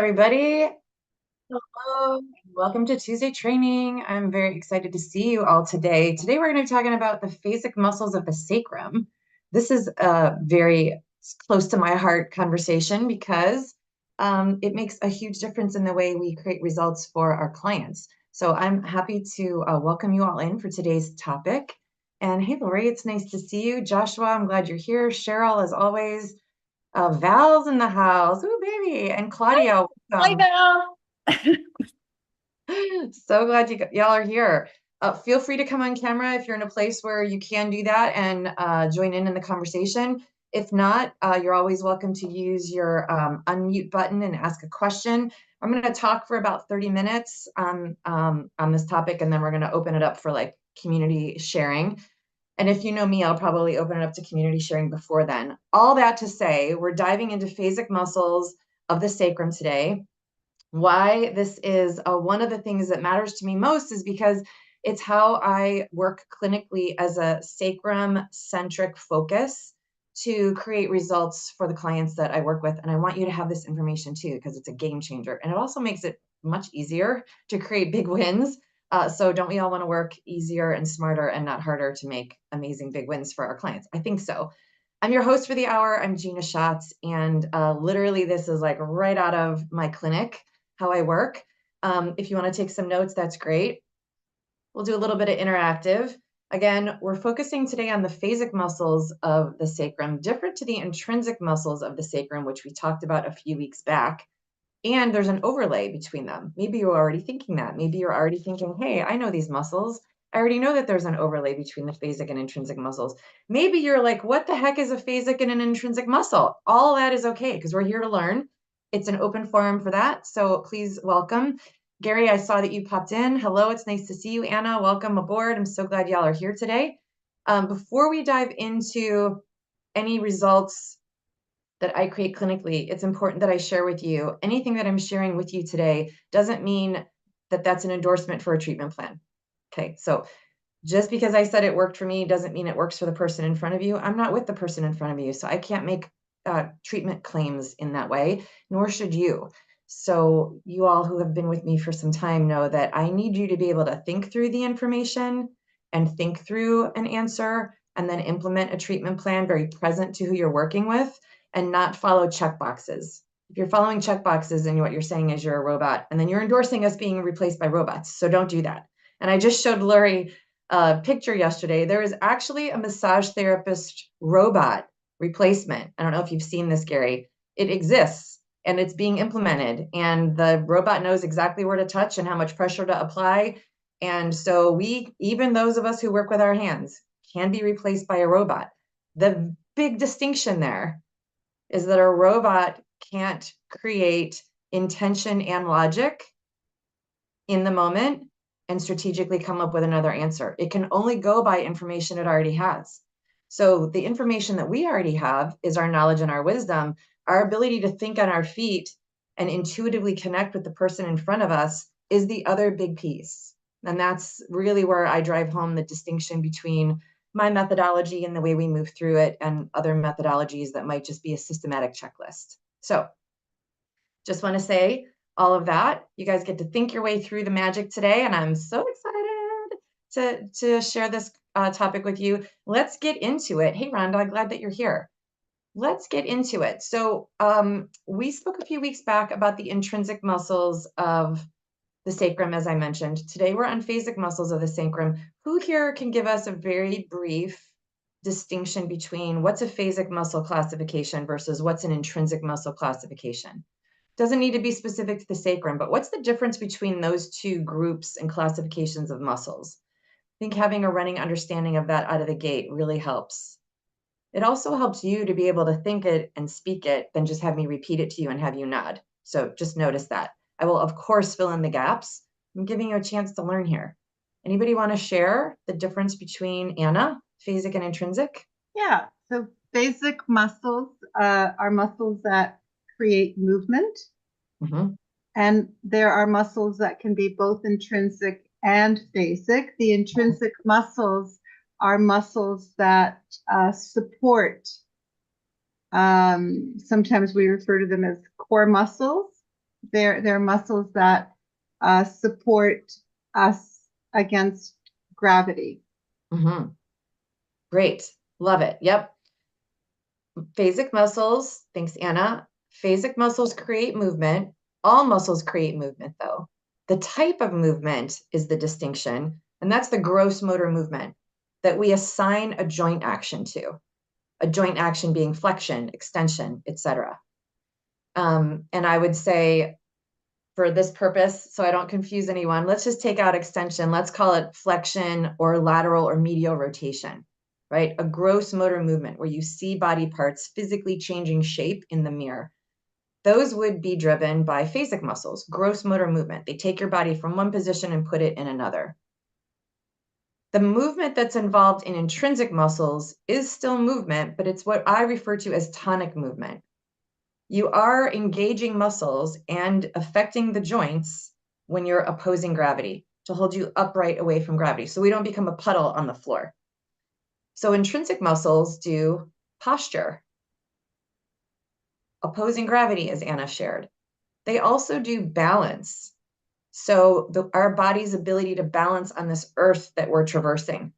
everybody. Hello, and welcome to Tuesday training. I'm very excited to see you all today. Today, we're going to be talking about the phasic muscles of the sacrum. This is a very close to my heart conversation because it makes a huge difference in the way we create results for our clients. So I'm happy to welcome you all in for today's topic. And hey, Lori, it's nice to see you. Joshua, I'm glad you're here. Cheryl, as always. Val's in the house. Ooh, baby. And Claudia, Hi, welcome. Val. So glad y'all are here. Feel free to come on camera if you're in a place where you can do that and join in the conversation. If not, you're always welcome to use your unmute button and ask a question. I'm going to talk for about 30 minutes on this topic, and then we're going to open it up for like community sharing. And if you know me, I'll probably open it up to community sharing before then. All that to say, we're diving into phasic muscles of the sacrum today. Why this is one of the things that matters to me most is because it's how I work clinically as a sacrum-centric focus to create results for the clients that I work with. And I want you to have this information too, because it's a game changer. And it also makes it much easier to create big wins. So don't we all want to work easier and smarter and not harder to make amazing big wins for our clients? I think so. I'm your host for the hour. I'm Gina Schatz. And literally this is like right out of my clinic, how I work. If you want to take some notes, that's great. We'll do a little bit of interactive. Again, we're focusing today on the phasic muscles of the sacrum, different to the intrinsic muscles of the sacrum, which we talked about a few weeks back. And there's an overlay between them. Maybe you're already thinking that. Maybe you're already thinking, hey, I know these muscles. I already know that there's an overlay between the phasic and intrinsic muscles. Maybe you're like, what the heck is a phasic and an intrinsic muscle? All that is okay, because we're here to learn. It's an open forum for that. So please welcome. Gary, I saw that you popped in. Hello, it's nice to see you. Anna, welcome aboard. I'm so glad y'all are here today. Before we dive into any results that I create clinically, it's important that I share with you anything that I'm sharing with you today doesn't mean that that's an endorsement for a treatment plan. Okay, so just because I said it worked for me doesn't mean it works for the person in front of you. I'm not with the person in front of you, so I can't make treatment claims in that way, nor should you. So you all who have been with me for some time know that I need you to be able to think through the information and think through an answer and then implement a treatment plan very present to who you're working with and not follow check boxes. If you're following check boxes and what you're saying is you're a robot, and then you're endorsing us being replaced by robots. So don't do that. And I just showed Lori a picture yesterday. There is actually a massage therapist robot replacement. I don't know if you've seen this, Gary. It exists and it's being implemented, and the robot knows exactly where to touch and how much pressure to apply. And so even those of us who work with our hands, can be replaced by a robot. The big distinction there is that a robot can't create intention and logic in the moment and strategically come up with another answer. It can only go by information it already has. So the information that we already have is our knowledge and our wisdom. Our ability to think on our feet and intuitively connect with the person in front of us is the other big piece. And that's really where I drive home the distinction between my methodology and the way we move through it and other methodologies that might just be a systematic checklist. So just want to say all of that. You guys get to think your way through the magic today, and I'm so excited to share this topic with you. Let's get into it. Hey, Rhonda, I'm glad that you're here. Let's get into it. So we spoke a few weeks back about the intrinsic muscles of the sacrum, as I mentioned. Today we're on phasic muscles of the sacrum. Who here can give us a very brief distinction between what's a phasic muscle classification versus what's an intrinsic muscle classification? Doesn't need to be specific to the sacrum, but what's the difference between those two groups and classifications of muscles? I think having a running understanding of that out of the gate really helps. It also helps you to be able to think it and speak it than just have me repeat it to you and have you nod. So just notice that. I will, of course, fill in the gaps. I'm giving you a chance to learn here. Anybody want to share the difference between Anna, phasic and intrinsic? Yeah, so phasic muscles are muscles that create movement, and there are muscles that can be both intrinsic and phasic. The intrinsic muscles are muscles that support, sometimes we refer to them as core muscles. They're muscles that support us against gravity. Mm-hmm. Great. Love it. Yep. Phasic muscles, thanks, Anna. Phasic muscles create movement. All muscles create movement, though. The type of movement is the distinction, and that's the gross motor movement that we assign a joint action to. A joint action being flexion, extension, etc. And I would say, for this purpose, so I don't confuse anyone, let's just take out extension. Let's call it flexion or lateral or medial rotation, right? A gross motor movement where you see body parts physically changing shape in the mirror. Those would be driven by phasic muscles, gross motor movement. They take your body from one position and put it in another. The movement that's involved in intrinsic muscles is still movement, but it's what I refer to as tonic movement. You are engaging muscles and affecting the joints when you're opposing gravity to hold you upright away from gravity, so we don't become a puddle on the floor. So intrinsic muscles do posture, opposing gravity, as Anna shared. They also do balance. So our body's ability to balance on this earth that we're traversing,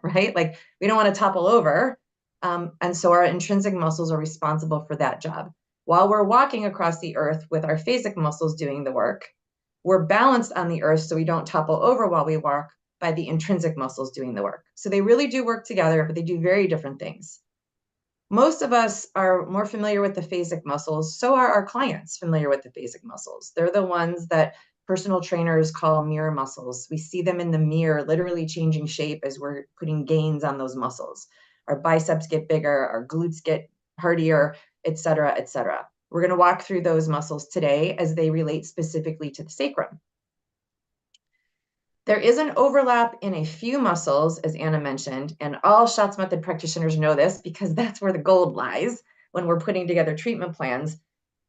right? Like we don't want to topple over. And so our intrinsic muscles are responsible for that job. While we're walking across the earth with our phasic muscles doing the work, we're balanced on the earth so we don't topple over while we walk by the intrinsic muscles doing the work. So they really do work together, but they do very different things. Most of us are more familiar with the phasic muscles. So are our clients familiar with the phasic muscles. They're the ones that personal trainers call mirror muscles. We see them in the mirror, literally changing shape as we're putting gains on those muscles. Our biceps get bigger, our glutes get hardier, et cetera, et cetera. We're going to walk through those muscles today as they relate specifically to the sacrum. There is an overlap in a few muscles, as Anna mentioned, and all SHOTS method practitioners know this because that's where the gold lies when we're putting together treatment plans.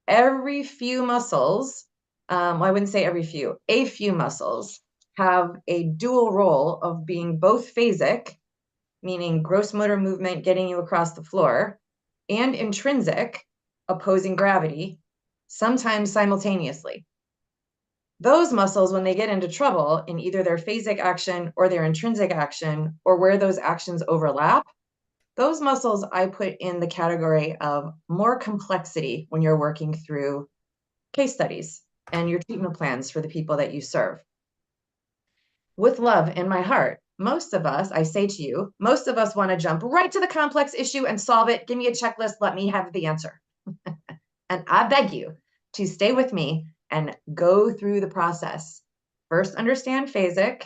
Every few muscles, well, I wouldn't say every few, a few muscles have a dual role of being both phasic, meaning gross motor movement getting you across the floor, and intrinsic, opposing gravity, sometimes simultaneously. Those muscles, when they get into trouble in either their phasic action or their intrinsic action, or where those actions overlap, those muscles I put in the category of more complexity when you're working through case studies and your treatment plans for the people that you serve. With love in my heart, most of us, I say to you, most of us want to jump right to the complex issue and solve it. Give me a checklist. Let me have the answer. And I beg you to stay with me and go through the process. First, understand phasic,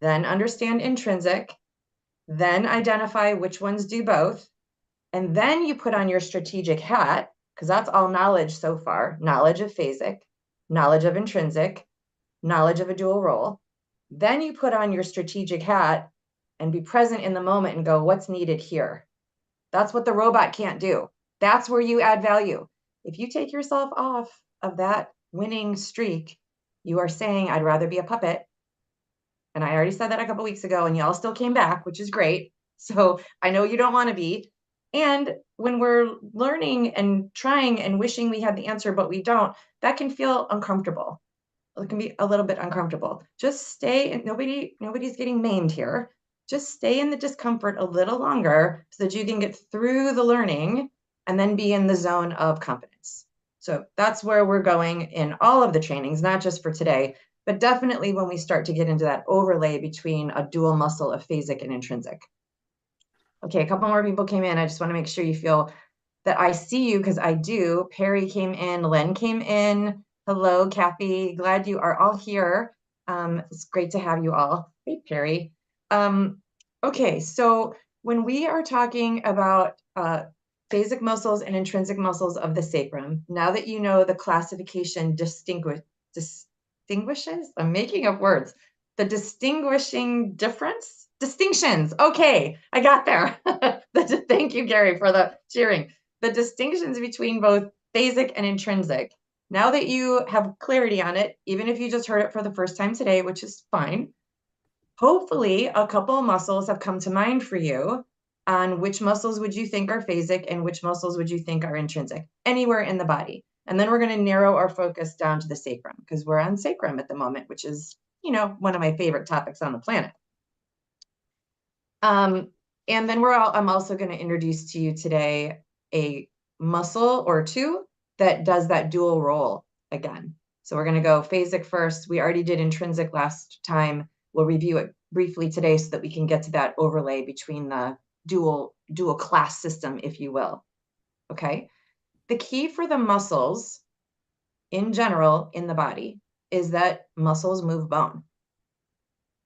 then understand intrinsic, then identify which ones do both, and then you put on your strategic hat, because that's all knowledge so far, knowledge of phasic, knowledge of intrinsic, knowledge of a dual role. Then you put on your strategic hat and be present in the moment and go, what's needed here? That's what the robot can't do. That's where you add value. If you take yourself off of that winning streak, you are saying, I'd rather be a puppet. And I already said that a couple weeks ago, and y'all still came back, which is great. So I know you don't want to be. And when we're learning and trying and wishing we had the answer, but we don't, that can feel uncomfortable. It can be a little bit uncomfortable. Just stay, and nobody's getting maimed here. Just stay in the discomfort a little longer so that you can get through the learning and then be in the zone of confidence. So that's where we're going in all of the trainings, not just for today, but definitely when we start to get into that overlay between a dual muscle of phasic and intrinsic. Okay, a couple more people came in. I just want to make sure you feel that I see you, because I do. Perry came in, Len came in. Hello, Kathy. Glad you are all here. It's great to have you all. Hey, Perry. Okay, so when we are talking about phasic muscles and intrinsic muscles of the sacrum, now that you know the classification distinguishes, I'm making up words, the distinguishing difference, distinctions. Okay, I got there. Thank you, Gary, for the cheering. The distinctions between both phasic and intrinsic. Now that you have clarity on it, even if you just heard it for the first time today, which is fine, hopefully a couple of muscles have come to mind for you on which muscles would you think are phasic and which muscles would you think are intrinsic, anywhere in the body. And then we're going to narrow our focus down to the sacrum, because we're on sacrum at the moment, which is, you know, one of my favorite topics on the planet. And then I'm also going to introduce to you today a muscle or two that does that dual role again. So we're going to go phasic first. We already did intrinsic last time. We'll review it briefly today so that we can get to that overlay between the dual class system, if you will. Okay. The key for the muscles in general in the body is that muscles move bone.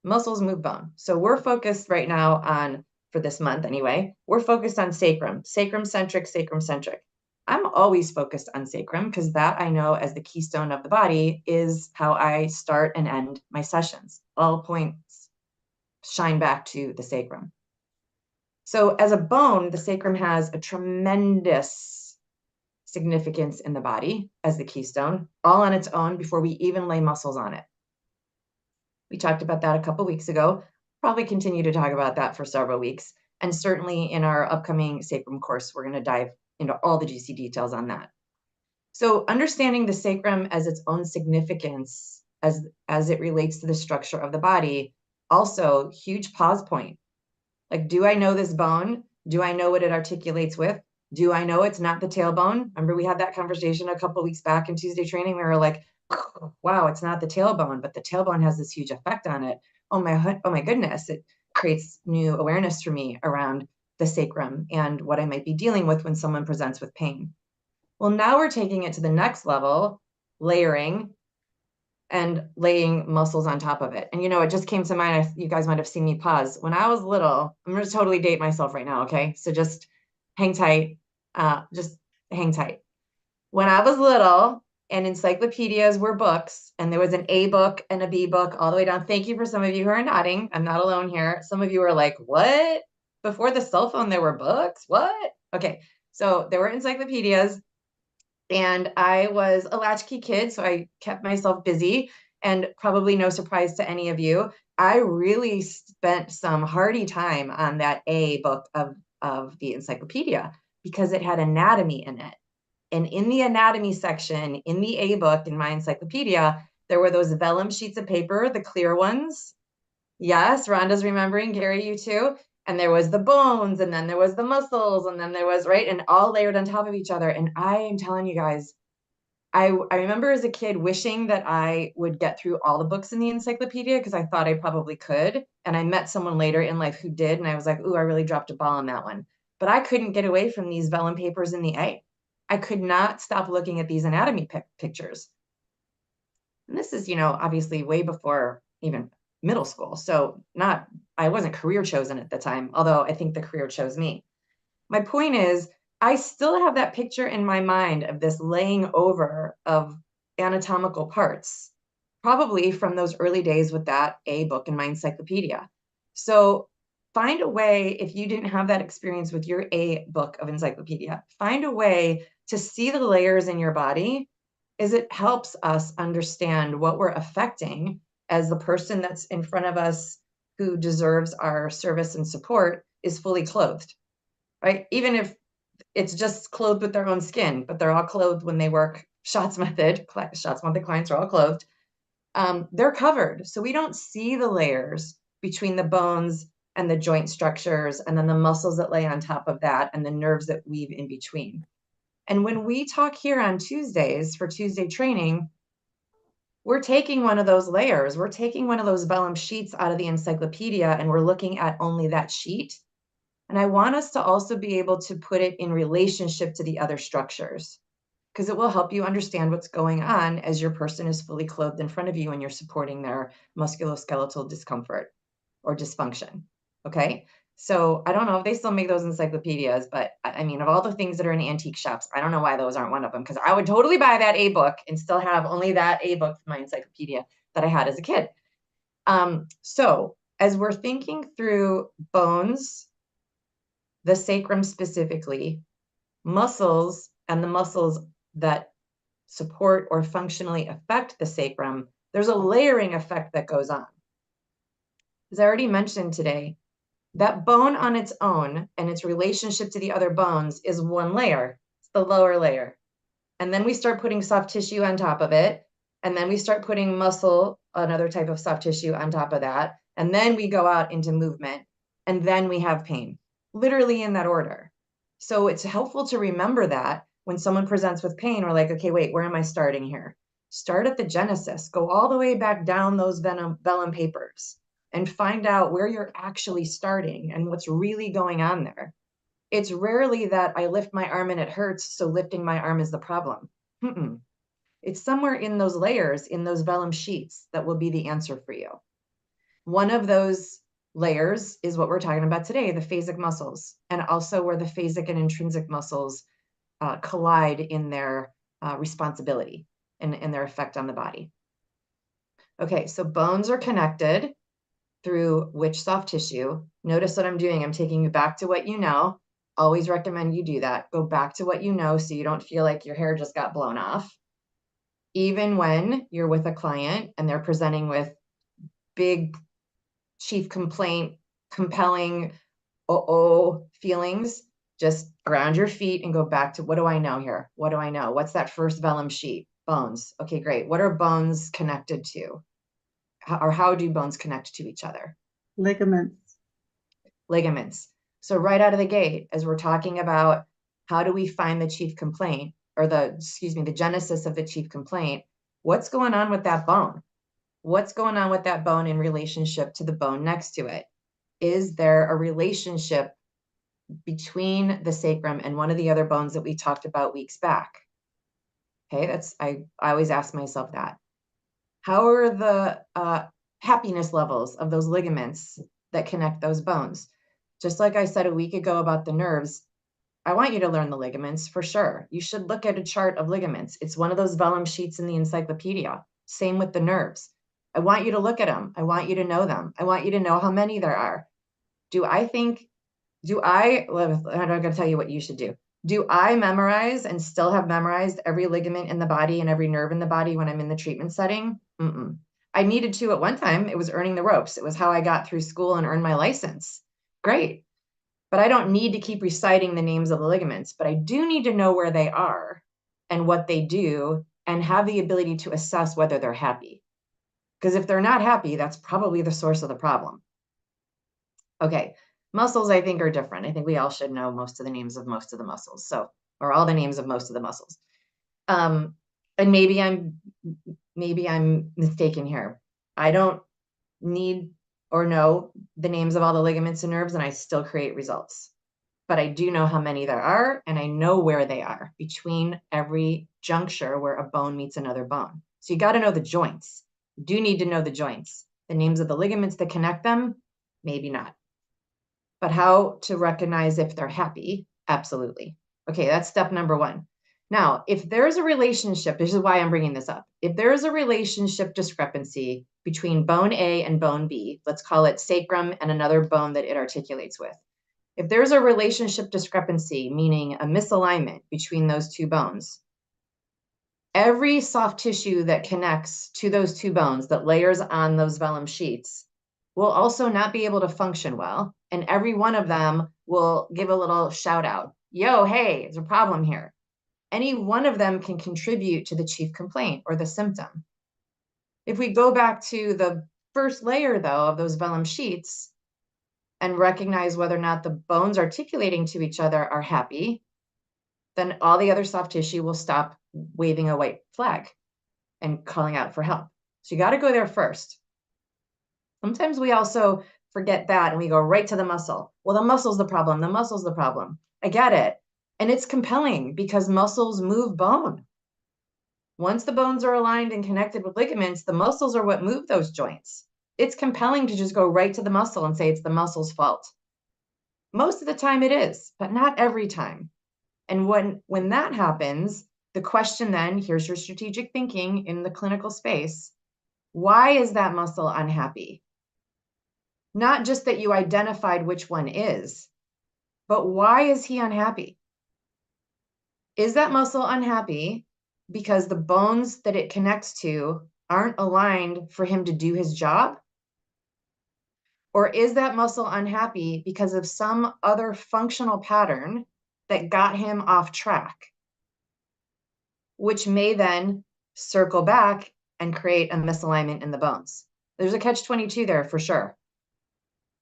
Muscles move bone. So we're focused right now on, for this month anyway, we're focused on sacrum, sacrum-centric, sacrum-centric. I'm always focused on sacrum because that I know as the keystone of the body is how I start and end my sessions. All points shine back to the sacrum. So as a bone, the sacrum has a tremendous significance in the body as the keystone, all on its own before we even lay muscles on it. We talked about that a couple weeks ago, probably continue to talk about that for several weeks. And certainly in our upcoming sacrum course, we're going to dive into all the juicy details on that. So understanding the sacrum as its own significance as it relates to the structure of the body, also huge pause point. Like, do I know this bone? Do I know what it articulates with? Do I know it's not the tailbone? Remember we had that conversation a couple weeks back in Tuesday training. We were like, wow, it's not the tailbone, but the tailbone has this huge effect on it. Oh my goodness, it creates new awareness for me around the sacrum and what I might be dealing with when someone presents with pain. Well, now we're taking it to the next level, layering and laying muscles on top of it. And, you know, it just came to mind, you guys might have seen me pause. When I was little, I'm going to totally date myself right now, okay? So just hang tight, just hang tight. When I was little, and encyclopedias were books, and there was an A book and a B book all the way down. Thank you for some of you who are nodding. I'm not alone here. Some of you are like, what? Before the cell phone, there were books? What? Okay, so there were encyclopedias, and I was a latchkey kid, so I kept myself busy, and probably no surprise to any of you, I really spent some hearty time on that A book of the encyclopedia because it had anatomy in it. And in the anatomy section, in the A book, in my encyclopedia, there were those vellum sheets of paper, the clear ones. Yes, Rhonda's remembering, Gary, you too. And there was the bones, and then there was the muscles, and then there was, right, and all layered on top of each other. And I am telling you guys, I remember as a kid wishing that I would get through all the books in the encyclopedia because I thought I probably could. And I met someone later in life who did, and I was like, ooh, I really dropped a ball on that one. But I couldn't get away from these vellum papers in the A. I could not stop looking at these anatomy pictures. And this is, you know, obviously way before even middle school. So I wasn't career chosen at the time, although I think the career chose me. My point is, I still have that picture in my mind of this laying over of anatomical parts, probably from those early days with that A book in my encyclopedia. So find a way, if you didn't have that experience with your A book of encyclopedia, find a way to see the layers in your body, as it helps us understand what we're affecting as the person that's in front of us who deserves our service and support is fully clothed, right? Even if it's just clothed with their own skin, but they're all clothed when they work shots method clients are all clothed. They're covered. So we don't see the layers between the bones and the joint structures, and then the muscles that lay on top of that, and the nerves that weave in between. And when we talk here on Tuesdays for Tuesday training, we're taking one of those layers, we're taking one of those vellum sheets out of the encyclopedia, and we're looking at only that sheet. And I want us to also be able to put it in relationship to the other structures, because it will help you understand what's going on as your person is fully clothed in front of you and you're supporting their musculoskeletal discomfort or dysfunction. Okay. So I don't know if they still make those encyclopedias, but I mean, of all the things that are in antique shops, I don't know why those aren't one of them, because I would totally buy that A book and still have only that A book for my encyclopedia that I had as a kid. So as we're thinking through bones, the sacrum specifically, muscles, and the muscles that support or functionally affect the sacrum, there's a layering effect that goes on. As I already mentioned today, that bone on its own and its relationship to the other bones is one layer. It's the lower layer. And then we start putting soft tissue on top of it. And then we start putting muscle, another type of soft tissue on top of that. And then we go out into movement. And then we have pain, literally in that order. So it's helpful to remember that when someone presents with pain, we're like, okay, wait, where am I starting here? Start at the genesis, go all the way back down those vellum papers and find out where you're actually starting and what's really going on there. It's rarely that I lift my arm and it hurts, so lifting my arm is the problem. It's somewhere in those layers, in those vellum sheets, that will be the answer for you. One of those layers is what we're talking about today, the phasic muscles, and also where the phasic and intrinsic muscles collide in their responsibility and their effect on the body. Okay, so bones are connected through which soft tissue? Notice what I'm doing. I'm taking you back to what you know. Always recommend you do that. Go back to what you know so you don't feel like your hair just got blown off. Even when you're with a client and they're presenting with big chief complaint, compelling feelings, just ground your feet and go back to, what do I know here? What do I know? What's that first vellum sheet? Bones. Okay, great. What are bones connected to? How do bones connect to each other? Ligaments. Ligaments. So right out of the gate, as we're talking about how do we find the chief complaint, or the genesis of the chief complaint, what's going on with that bone? What's going on with that bone in relationship to the bone next to it? Is there a relationship between the sacrum and one of the other bones that we talked about weeks back? Okay, I always ask myself that. How are the happiness levels of those ligaments that connect those bones? Just like I said a week ago about the nerves, I want you to learn the ligaments for sure. You should look at a chart of ligaments. It's one of those vellum sheets in the encyclopedia. Same with the nerves. I want you to look at them. I want you to know them. I want you to know how many there are. I'm not going to tell you what you should do. Do I memorize and still have memorized every ligament in the body and every nerve in the body when I'm in the treatment setting? I needed to at one time. It was earning the ropes. It was how I got through school and earned my license. Great. But I don't need to keep reciting the names of the ligaments, but I do need to know where they are and what they do and have the ability to assess whether they're happy. Because if they're not happy, that's probably the source of the problem. Okay, muscles I think are different. I think we all should know most of the names of most of the muscles, or all the names of most of the muscles. And maybe I'm mistaken here. I don't need or know the names of all the ligaments and nerves, and I still create results. But I do know how many there are, and I know where they are between every juncture where a bone meets another bone. So you got to know the joints. You do need to know the joints. The names of the ligaments that connect them, maybe not. But how to recognize if they're happy? Absolutely. Okay, that's step number one. Now, if there's a relationship, this is why I'm bringing this up. If there is a relationship discrepancy between bone A and bone B, let's call it sacrum and another bone that it articulates with. If there's a relationship discrepancy, meaning a misalignment between those two bones, every soft tissue that connects to those two bones, that layers on those vellum sheets, will also not be able to function well. And every one of them will give a little shout out. Yo, hey, there's a problem here. Any one of them can contribute to the chief complaint or the symptom. If we go back to the first layer, though, of those vellum sheets and recognize whether or not the bones articulating to each other are happy, then all the other soft tissue will stop waving a white flag and calling out for help. So you got to go there first. Sometimes we also forget that and we go right to the muscle. Well, the muscle's the problem. The muscle's the problem. I get it. And it's compelling because muscles move bone. Once the bones are aligned and connected with ligaments, the muscles are what move those joints. It's compelling to just go right to the muscle and say it's the muscle's fault. Most of the time it is, but not every time. And when that happens, the question then, here's your strategic thinking in the clinical space. Why is that muscle unhappy? Not just that you identified which one is, but why is he unhappy? Is that muscle unhappy because the bones that it connects to aren't aligned for him to do his job? Or is that muscle unhappy because of some other functional pattern that got him off track? which may then circle back and create a misalignment in the bones. There's a catch-22 there for sure.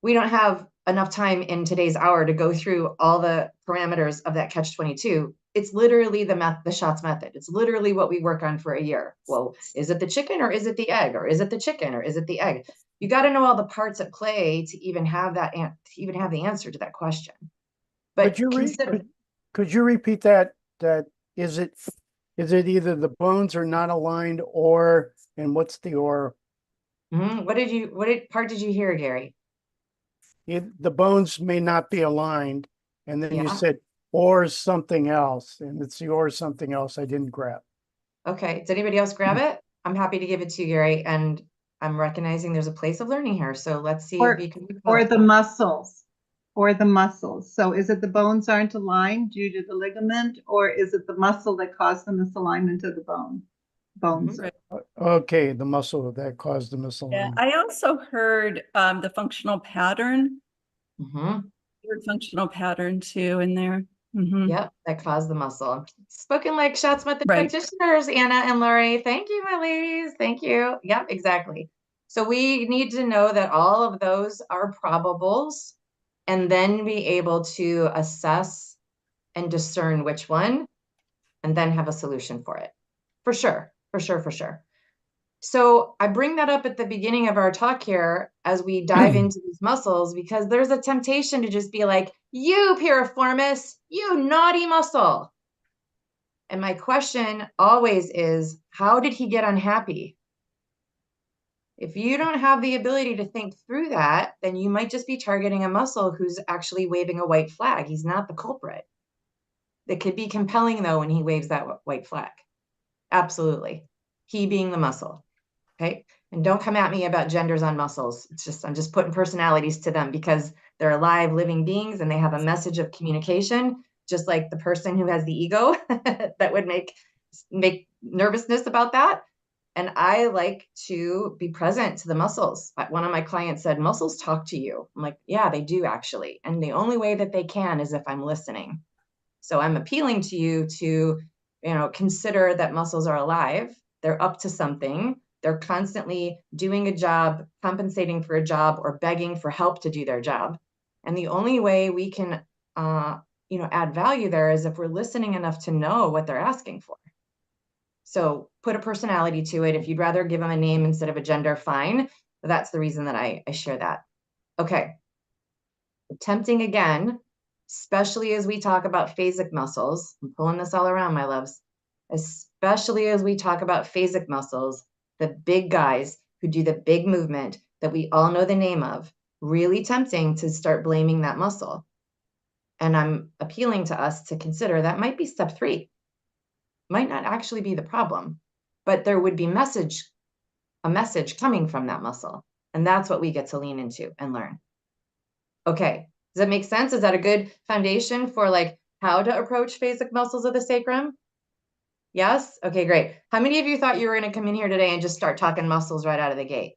We don't have enough time in today's hour to go through all the parameters of that catch-22. It's literally the shots method. It's literally what we work on for a year. Well, is it the chicken or is it the egg, or is it the chicken or is it the egg? You got to know all the parts at play to even have that, to even have the answer to that question. But could you repeat that? That is it either the bones are not aligned, or, and what's the or? What part did you hear, Gary? The bones may not be aligned, and then you said or something else, and it's the or something else I didn't grab. Okay, does anybody else grab it? I'm happy to give it to you, Gary, and I'm recognizing there's a place of learning here, so let's see if you can. Or the muscles, or the muscles. So is it the bones aren't aligned due to the ligament, or is it the muscle that caused the misalignment of the bones? Right. Okay, the muscle that caused the misalignment. Yeah, I also heard the functional pattern. Functional pattern too in there. Yep, that caused the muscle. Spoken like shots method practitioners, Anna and Lori. Thank you, my ladies. Thank you. Yep, exactly. So we need to know that all of those are probables, and then be able to assess and discern which one, and then have a solution for it. For sure, for sure, for sure. So I bring that up at the beginning of our talk here as we dive into these muscles, because there's a temptation to just be like, you piriformis, you naughty muscle. And my question always is, how did he get unhappy? If you don't have the ability to think through that, then you might just be targeting a muscle who's actually waving a white flag. He's not the culprit. It could be compelling, though, when he waves that white flag. Absolutely. He being the muscle. Okay. And don't come at me about genders on muscles. It's just, I'm just putting personalities to them because they're alive, living beings, and they have a message of communication, just like the person who has the ego that would make nervousness about that. And I like to be present to the muscles. One of my clients said, muscles talk to you. I'm like, yeah, they do actually. And the only way that they can is if I'm listening. So I'm appealing to you to, consider that muscles are alive. They're up to something. They're constantly doing a job, compensating for a job, or begging for help to do their job. And the only way we can, add value there is if we're listening enough to know what they're asking for. So put a personality to it. If you'd rather give them a name instead of a gender, fine. But that's the reason that I share that. Okay. Tempting again, especially as we talk about phasic muscles. I'm pulling this all around, my loves. Especially as we talk about phasic muscles, the big guys who do the big movement that we all know the name of, really tempting to start blaming that muscle. And I'm appealing to us to consider that might be step 3. Might not actually be the problem, but there would be a message coming from that muscle. And that's what we get to lean into and learn. Okay. Does that make sense? Is that a good foundation for like how to approach phasic muscles of the sacrum? Yes? Okay, great. How many of you thought you were going to come in here today and just start talking muscles right out of the gate?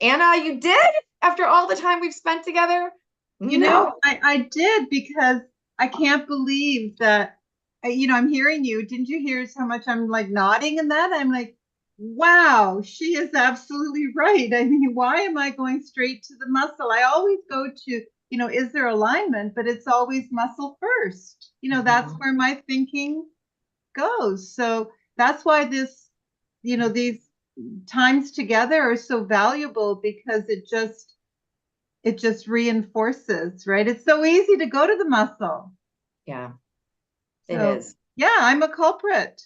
Anna, you did? After all the time we've spent together? I did, because I can't believe that, I'm hearing you. Didn't you hear how much I'm like nodding in that? I'm like, wow, she is absolutely right. I mean, why am I going straight to the muscle? I always go to, is there alignment? But it's always muscle first. That's where my thinking goes. So that's why these times together are so valuable, because it just reinforces, right? It's so easy to go to the muscle. Yeah, it is. Yeah, I'm a culprit.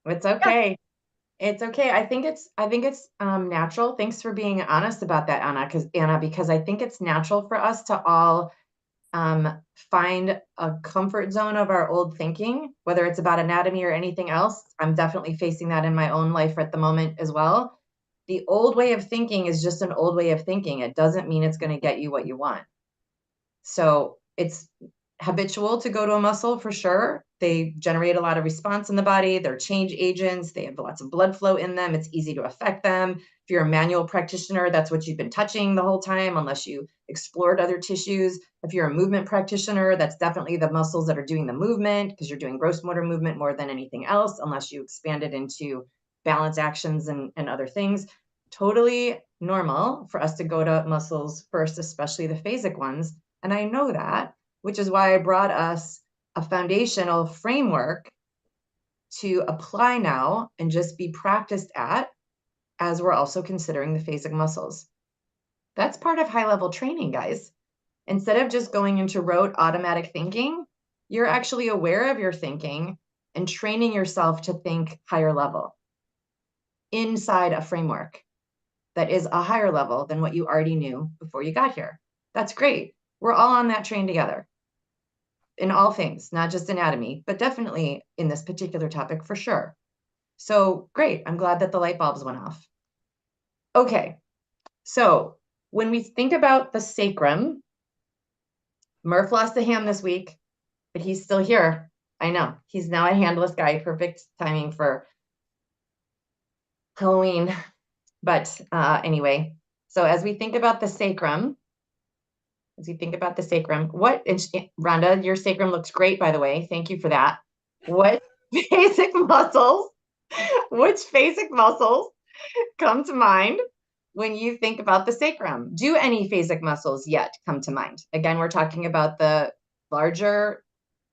It's okay. Yeah. It's okay. I think it's natural. Thanks for being honest about that, Anna, because I think it's natural for us to all find a comfort zone of our old thinking, whether it's about anatomy or anything else. I'm definitely facing that in my own life at the moment as well. The old way of thinking is just an old way of thinking. It doesn't mean it's going to get you what you want. So it's habitual to go to a muscle for sure. They generate a lot of response in the body. They're change agents. They have lots of blood flow in them. It's easy to affect them. If you're a manual practitioner, that's what you've been touching the whole time, unless you explored other tissues. If you're a movement practitioner, that's definitely the muscles that are doing the movement, because you're doing gross motor movement more than anything else, unless you expand it into balance actions and other things. Totally normal for us to go to muscles first, especially the phasic ones. And I know that, which is why I brought us a foundational framework to apply now and just be practiced at, as we're also considering the phasic muscles. That's part of high-level training, guys. Instead of just going into rote automatic thinking, you're actually aware of your thinking and training yourself to think higher level inside a framework that is a higher level than what you already knew before you got here. That's great. We're all on that train together in all things, not just anatomy, but definitely in this particular topic for sure. So great. I'm glad that the light bulbs went off. Okay. So when we think about the sacrum, Murph lost a hand this week, but he's still here. I know. He's now a handless guy. Perfect timing for Halloween. But anyway, so as we think about the sacrum, what, and Rhonda, your sacrum looks great, by the way. Thank you for that. What basic muscles, which phasic muscles come to mind when you think about the sacrum? Do any phasic muscles yet come to mind? Again, we're talking about the larger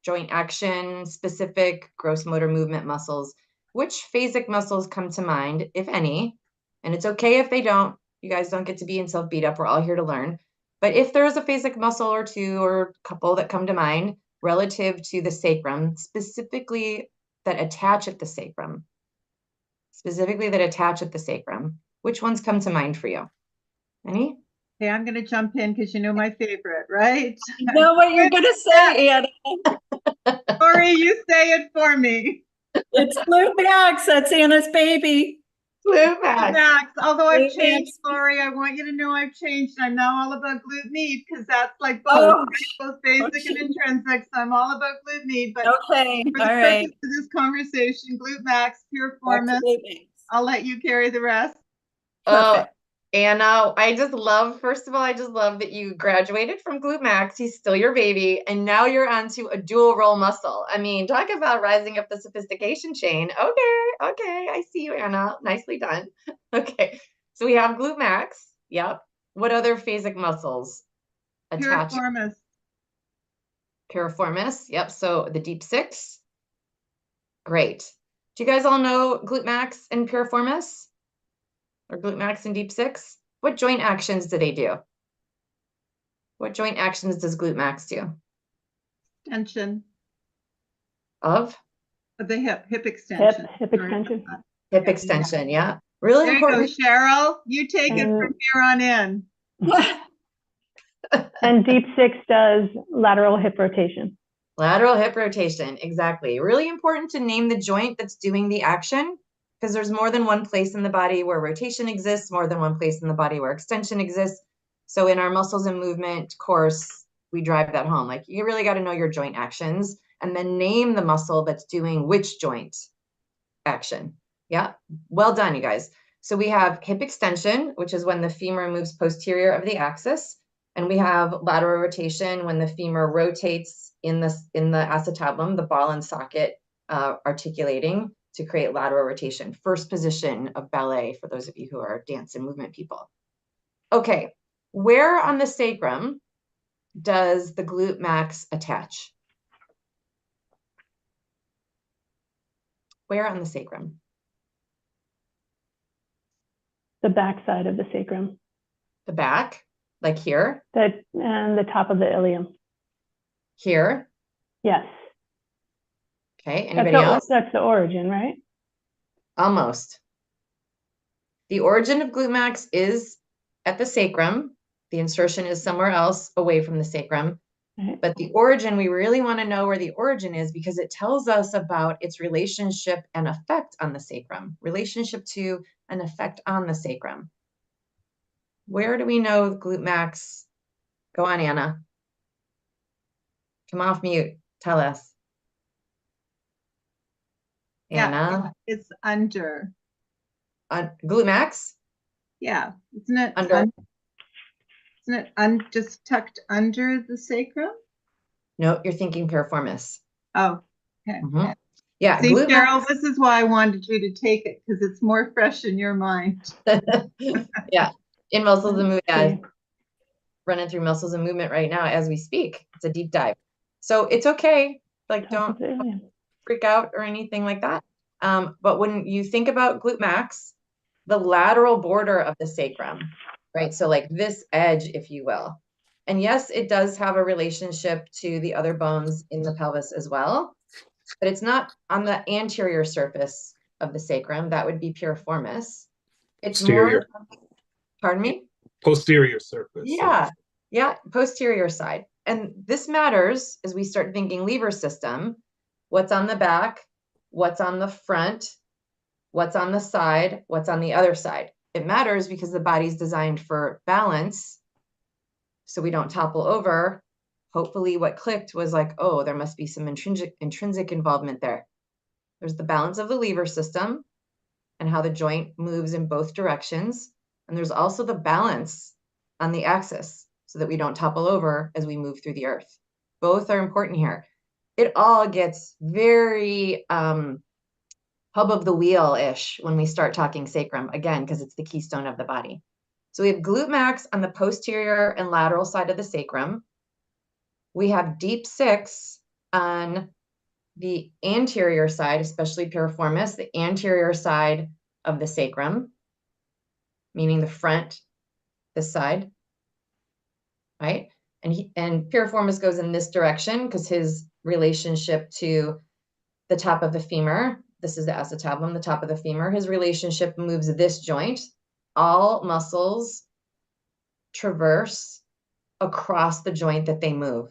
joint action specific gross motor movement muscles. Which phasic muscles come to mind, if any? And it's okay if they don't. You guys don't get to be in self beat up. We're all here to learn. But if there is a phasic muscle or two or a couple that come to mind relative to the sacrum, specifically that attach at the sacrum, which ones come to mind for you? Any? Okay, I'm going to jump in because you know my favorite, right? I know what you're going to say, Anna. Sorry, you say it for me. It's Glute Max. That's Anna's baby. Glute Max. Although I've changed, Lori, I want you to know I've changed. I'm now all about glute med because that's like both basic and intrinsic. So I'm all about glute med. But okay, for the purpose of this conversation, Glute Max, piriformis. I'll let you carry the rest. Perfect. Anna, I just love, first of all, I just love that you graduated from Glute Max. He's still your baby. And now you're onto a dual role muscle. I mean, talk about rising up the sophistication chain. Okay. I see you, Anna. Nicely done. Okay. So we have Glute Max. Yep. What other phasic muscles attach? Piriformis. Yep. So the deep six. Great. Do you guys all know Glute Max and piriformis? Or Glute Max and deep six? What joint actions do they do? What joint actions does Glute Max do? Extension. Of? The hip extension. Hip extension. Hip extension, yeah. Really there important. You go, Cheryl. You take it from here on in. And deep six does lateral hip rotation. Lateral hip rotation, exactly. Really important to name the joint that's doing the action, because there's more than one place in the body where rotation exists, more than one place in the body where extension exists. So in our muscles and movement course, we drive that home. Like, you really got to know your joint actions and then name the muscle that's doing which joint action. Yeah, well done, you guys. So we have hip extension, which is when the femur moves posterior of the axis. And we have lateral rotation when the femur rotates in the acetabulum, the ball and socket articulating to create lateral rotation. First position of ballet for those of you who are dance and movement people. Okay, where on the sacrum does the glute max attach? Where on the sacrum? The back side of the sacrum. The back, like here? And the top of the ilium. Here? Yes. Okay, anybody else? That's the origin, right? Almost. The origin of glute max is at the sacrum. The insertion is somewhere else away from the sacrum. Right. But the origin, we really want to know where the origin is because it tells us about its relationship and effect on the sacrum. Relationship to an effect on the sacrum. Where do we know glute max? Go on, Anna. Come off mute. Tell us. Anna? Yeah, it's under. Glute Max? Yeah, isn't it Under. Isn't it just tucked under the sacrum? No, you're thinking piriformis. Oh, okay. Yeah, See, glute Cheryl, max. this is why I wanted you to take it, because it's more fresh in your mind. Yeah, in muscles and movement. Okay. Running through muscles and movement right now as we speak. It's a deep dive. So it's okay. Like, don't freak out or anything like that. But when you think about glute max, the lateral border of the sacrum, right? So like this edge, if you will. And yes, it does have a relationship to the other bones in the pelvis as well, but it's not on the anterior surface of the sacrum. That would be piriformis. It's posterior. more, pardon me? Posterior surface. Yeah, posterior side. And this matters as we start thinking lever system. What's on the back? What's on the front? What's on the side? What's on the other side? It matters because the body's designed for balance, so we don't topple over. Hopefully what clicked was like, oh, there must be some intrinsic involvement there. There's the balance of the lever system and how the joint moves in both directions. And there's also the balance on the axis so that we don't topple over as we move through the earth. Both are important here. It all gets very hub of the wheel-ish when we start talking sacrum, again, because it's the keystone of the body. So we have glute max on the posterior and lateral side of the sacrum. We have deep six on the anterior side, especially piriformis, the anterior side of the sacrum, meaning the front, this side, right? And piriformis goes in this direction because his relationship to the top of the femur, this is the acetabulum, the top of the femur, his relationship moves this joint. All muscles traverse across the joint that they move.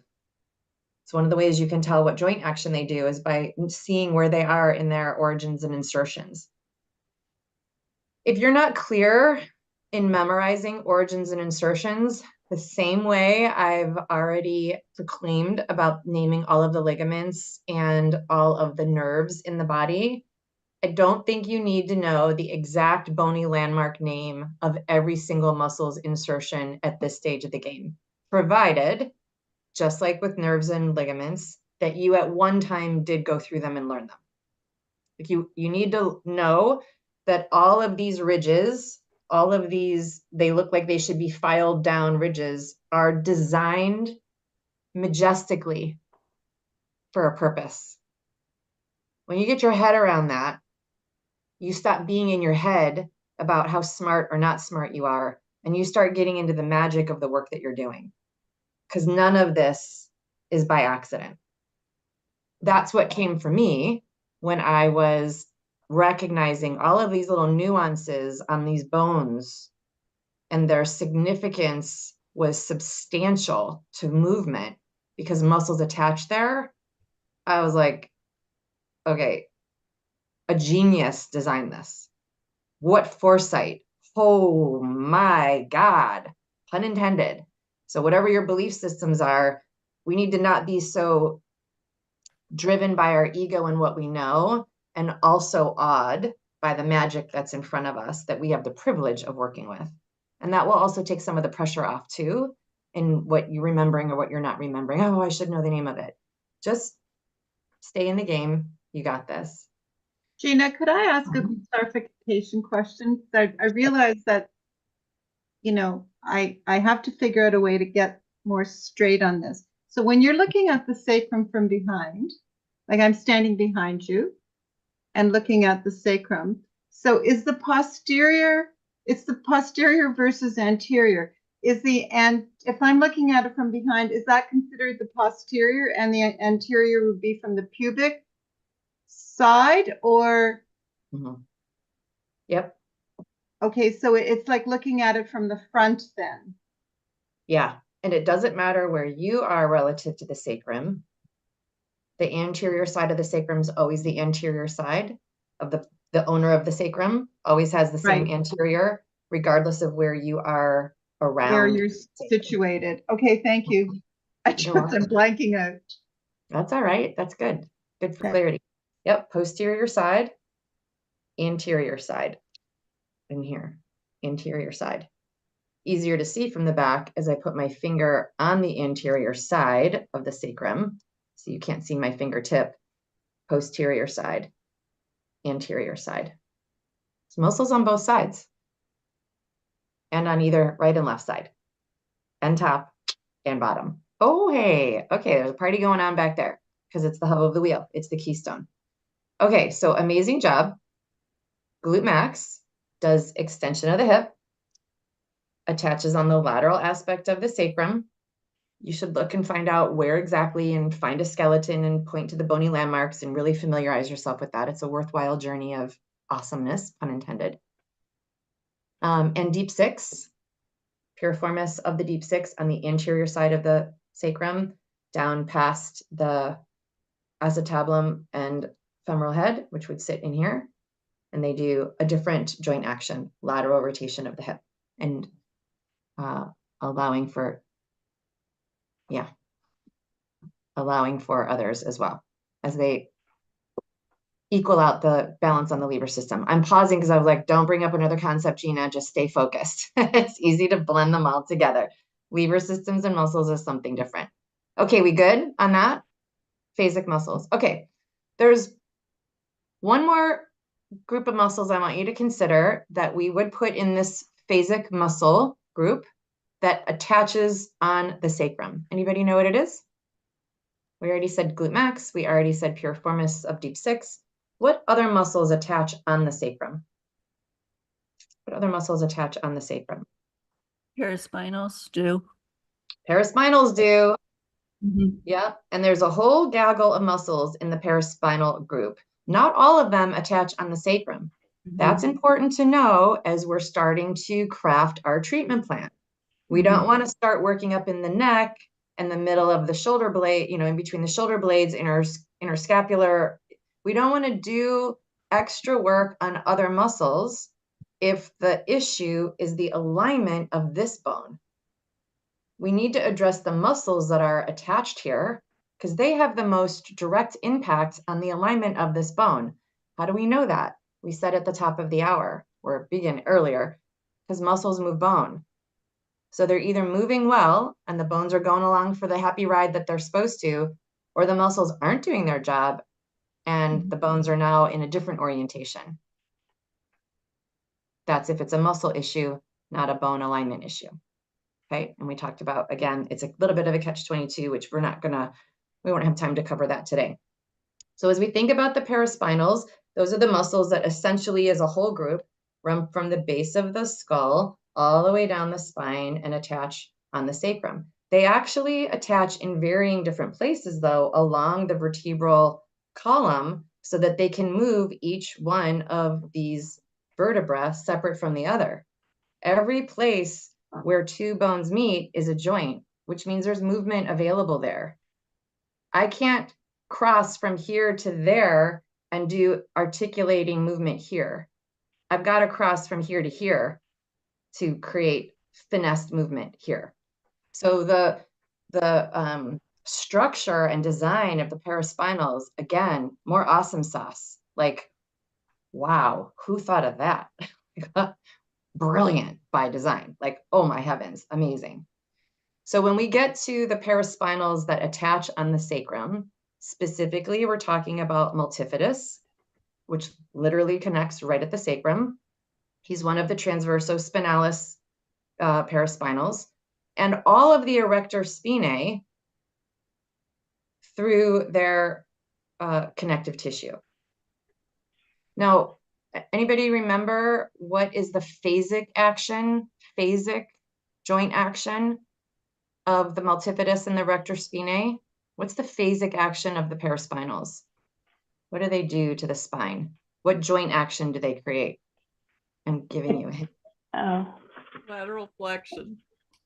It's one of the ways you can tell what joint action they do is by seeing where they are in their origins and insertions. If you're not clear in memorizing origins and insertions, the same way I've already proclaimed about naming all of the ligaments and all of the nerves in the body, I don't think you need to know the exact bony landmark name of every single muscle's insertion at this stage of the game, provided, just like with nerves and ligaments, that you at one time did go through them and learn them. Like you need to know that all of these ridges, all of these, they look like they should be filed down ridges, are designed majestically for a purpose. When you get your head around that, you stop being in your head about how smart or not smart you are, and you start getting into the magic of the work that you're doing. Because none of this is by accident. That's what came for me when I was recognizing all of these little nuances on these bones, and their significance was substantial to movement because muscles attached there. I was like, okay, a genius designed this. What foresight. Oh my God, pun intended. So whatever your belief systems are, we need to not be so driven by our ego and what we know, and also awed by the magic that's in front of us that we have the privilege of working with. And that will also take some of the pressure off too, in what you're remembering or what you're not remembering. Oh, I should know the name of it. Just stay in the game. You got this. Gina, could I ask a clarification question? I realize that, I have to figure out a way to get more straight on this. So when you're looking at the sacrum from behind, like I'm standing behind you and looking at the sacrum. So is the posterior, it's the posterior versus anterior. If I'm looking at it from behind, is that considered the posterior and the anterior would be from the pubic side or? Yep. Okay, so it's like looking at it from the front then. Yeah, and it doesn't matter where you are relative to the sacrum. The anterior side of the sacrum is always the anterior side of the owner of the sacrum, always has the same anterior, regardless of where you are around. Where you're situated. Okay, thank you. I'm blanking out. That's all right. That's good. Good for Okay. clarity. Yep. Posterior side, anterior side in here, anterior side. Easier to see from the back as I put my finger on the anterior side of the sacrum. So you can't see my fingertip. Posterior side, anterior side. There's muscles on both sides and on either right and left side and top and bottom. Oh, hey, okay, there's a party going on back there because it's the hub of the wheel. It's the keystone. Okay, so amazing job. Glute Max does extension of the hip, attaches on the lateral aspect of the sacrum. You should look and find out where exactly and find a skeleton and point to the bony landmarks and really familiarize yourself with that. It's a worthwhile journey of awesomeness, pun intended. And deep six, piriformis of the deep six on the anterior side of the sacrum, down past the acetabulum and femoral head, which would sit in here. And they do a different joint action, lateral rotation of the hip, and allowing for others as well as they equal out the balance on the lever system. I'm pausing because I was like, don't bring up another concept, Gina, just stay focused. It's easy to blend them all together. Lever systems and muscles is something different. Okay, we good on that? Phasic muscles. Okay, there's one more group of muscles I want you to consider that we would put in this phasic muscle group that attaches on the sacrum. Anybody know what it is? We already said glute max. We already said piriformis of deep six. What other muscles attach on the sacrum? What other muscles attach on the sacrum? Paraspinals do. Paraspinals do. Mm-hmm. Yeah, and there's a whole gaggle of muscles in the paraspinal group. Not all of them attach on the sacrum. Mm-hmm. That's important to know as we're starting to craft our treatment plan. We don't want to start working up in the neck and the middle of the shoulder blade, in between the shoulder blades, interscapular. We don't want to do extra work on other muscles if the issue is the alignment of this bone. We need to address the muscles that are attached here because they have the most direct impact on the alignment of this bone. How do we know that? We said at the top of the hour, or begin earlier, because muscles move bone. So they're either moving well and the bones are going along for the happy ride that they're supposed to, or the muscles aren't doing their job and the bones are now in a different orientation. That's if it's a muscle issue, not a bone alignment issue. Okay, and we talked about, again, it's a little bit of a catch-22, which we won't have time to cover that today. So as we think about the paraspinals, those are the muscles that essentially as a whole group run from the base of the skull all the way down the spine and attach on the sacrum. They actually attach in varying different places, though, along the vertebral column so that they can move each one of these vertebrae separate from the other. Every place where two bones meet is a joint, which means there's movement available there. I can't cross from here to there and do articulating movement here. I've got to cross from here to here to create finessed movement here. So the structure and design of the paraspinals, again, more awesome sauce. Like, wow, who thought of that? Brilliant by design. Like, oh my heavens, amazing. So when we get to the paraspinals that attach on the sacrum, specifically, we're talking about multifidus, which literally connects right at the sacrum. He's one of the transversospinalis paraspinals, and all of the erector spinae through their connective tissue. Now, anybody remember what is the phasic joint action of the multifidus and the erector spinae? What's the phasic action of the paraspinals? What do they do to the spine? What joint action do they create? I'm giving you a hint. Oh. Lateral flexion.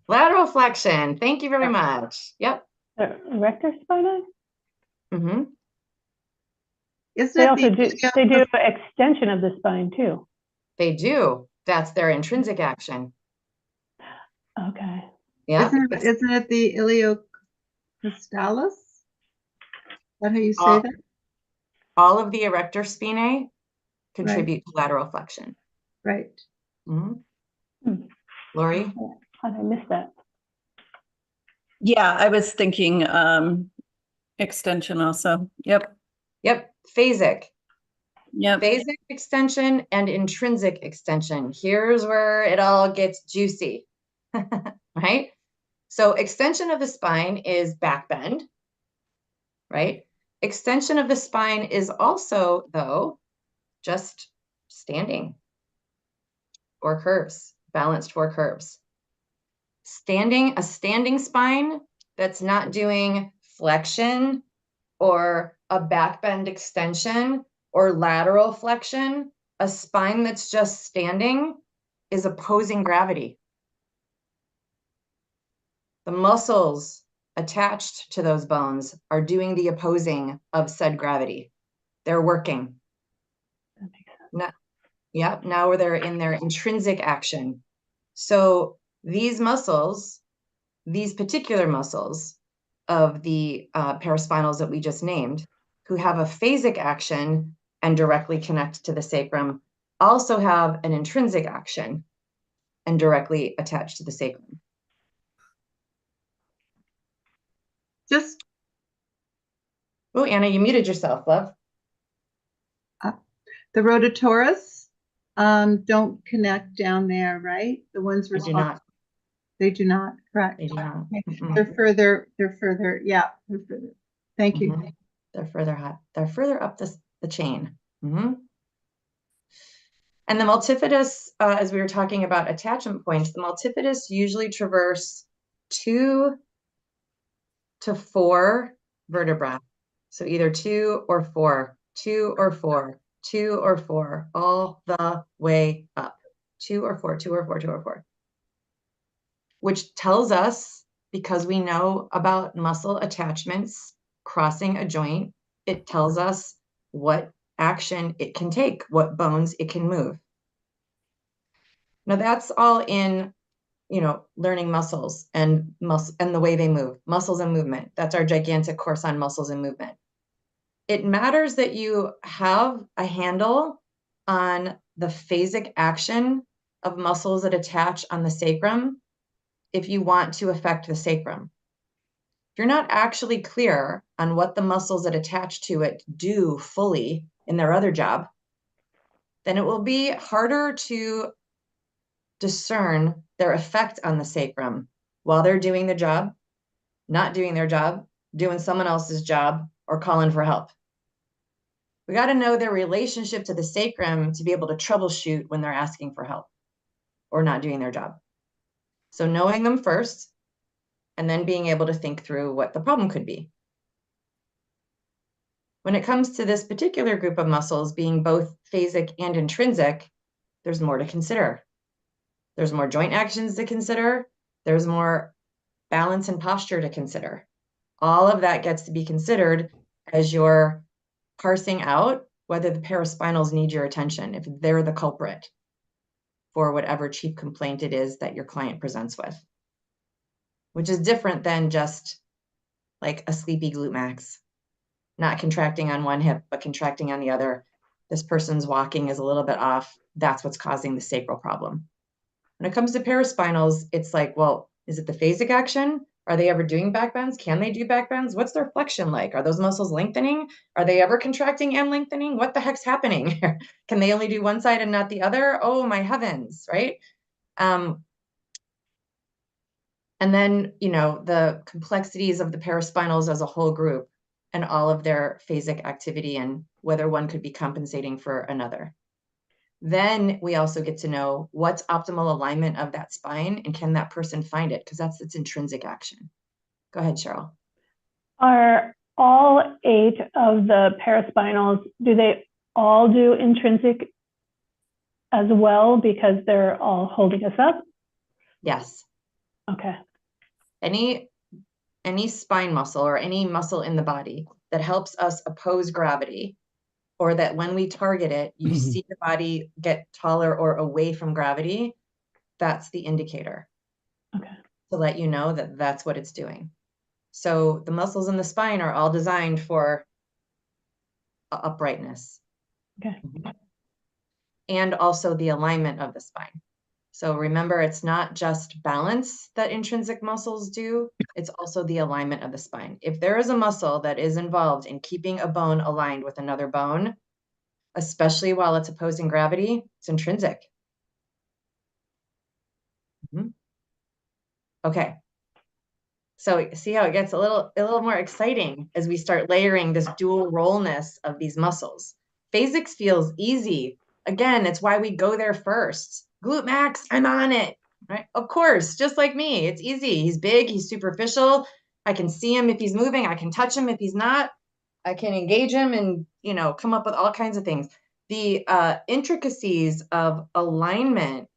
Lateral flexion. Thank you very much. Yep. The erector spinae? Mm-hmm. They also do extension of the spine too. They do. That's their intrinsic action. Okay. Yeah. Isn't it the iliocostalus? that how you say all, that? all of the erector spinae contribute to lateral flexion. Right. Lori? How did I miss that? Yeah, I was thinking extension also. Yep. Yep, phasic. Yep. Phasic extension and intrinsic extension. Here's where it all gets juicy, right? So extension of the spine is back bend, right? Extension of the spine is also, though, just standing or curves, balanced for curves. A standing spine that's not doing flexion or a back bend extension or lateral flexion, a spine that's just standing is opposing gravity. The muscles attached to those bones are doing the opposing of said gravity. They're working. That makes sense. Now they're in their intrinsic action. So these muscles, these particular muscles of the paraspinals that we just named, who have a phasic action and directly connect to the sacrum, also have an intrinsic action and directly attached to the sacrum. Just Oh, Anna, you muted yourself, love. the rotatorus don't connect down there, right? The ones They do not. They do not, correct. They do not. Okay. They're further, yeah, they're further. Thank you. They're further up the chain. And the multifidus, as we were talking about attachment points, the multifidus usually traverse 2 to 4 vertebrae. So either 2 or 4, 2 or 4, 2 or 4, all the way up. 2 or 4, 2 or 4, 2 or 4. Which tells us, because we know about muscle attachments crossing a joint, it tells us what action it can take, what bones it can move. Now that's all in, learning muscles and the way they move, muscles and movement. That's our gigantic course on muscles and movement. It matters that you have a handle on the phasic action of muscles that attach on the sacrum if you want to affect the sacrum. If you're not actually clear on what the muscles that attach to it do fully in their other job, then it will be harder to discern their effect on the sacrum while they're doing the job, not doing their job, doing someone else's job, or calling for help. We got to know their relationship to the sacrum to be able to troubleshoot when they're asking for help or not doing their job. So knowing them first, and then being able to think through what the problem could be. When it comes to this particular group of muscles being both phasic and intrinsic, there's more to consider. There's more joint actions to consider. There's more balance and posture to consider. All of that gets to be considered as you're parsing out whether the paraspinals need your attention, if they're the culprit for whatever chief complaint it is that your client presents with, which is different than just like a sleepy glute max, not contracting on one hip, but contracting on the other. This person's walking is a little bit off. That's what's causing the sacral problem. When it comes to paraspinals, it's like, well, is it the phasic action? Are they ever doing back bends? Can they do back bends? What's their flexion like? Are those muscles lengthening? Are they ever contracting and lengthening? What the heck's happening? Can they only do one side and not the other? Oh my heavens, right? And then, the complexities of the paraspinals as a whole group and all of their phasic activity and whether one could be compensating for another. Then we also get to know what's optimal alignment of that spine and can that person find it, because that's its intrinsic action. Go ahead, Cheryl. Are all 8 of the paraspinals, do they all do intrinsic as well because they're all holding us up? Yes. Okay. Any spine muscle or any muscle in the body that helps us oppose gravity, or that when we target it, you see the body get taller or away from gravity, that's the indicator. Okay. To let you know that that's what it's doing. So the muscles in the spine are all designed for uprightness. Okay. And also the alignment of the spine. So remember, it's not just balance that intrinsic muscles do, it's also the alignment of the spine. If there is a muscle that is involved in keeping a bone aligned with another bone, especially while it's opposing gravity, it's intrinsic. Okay. So see how it gets a little more exciting as we start layering this dual role-ness of these muscles. Phasics feels easy. Again, it's why we go there first. Glute Max, I'm on it, right? Of course, just like me, it's easy. He's big, he's superficial. I can see him if he's moving. I can touch him if he's not. I can engage him and, you know, come up with all kinds of things. The intricacies of alignment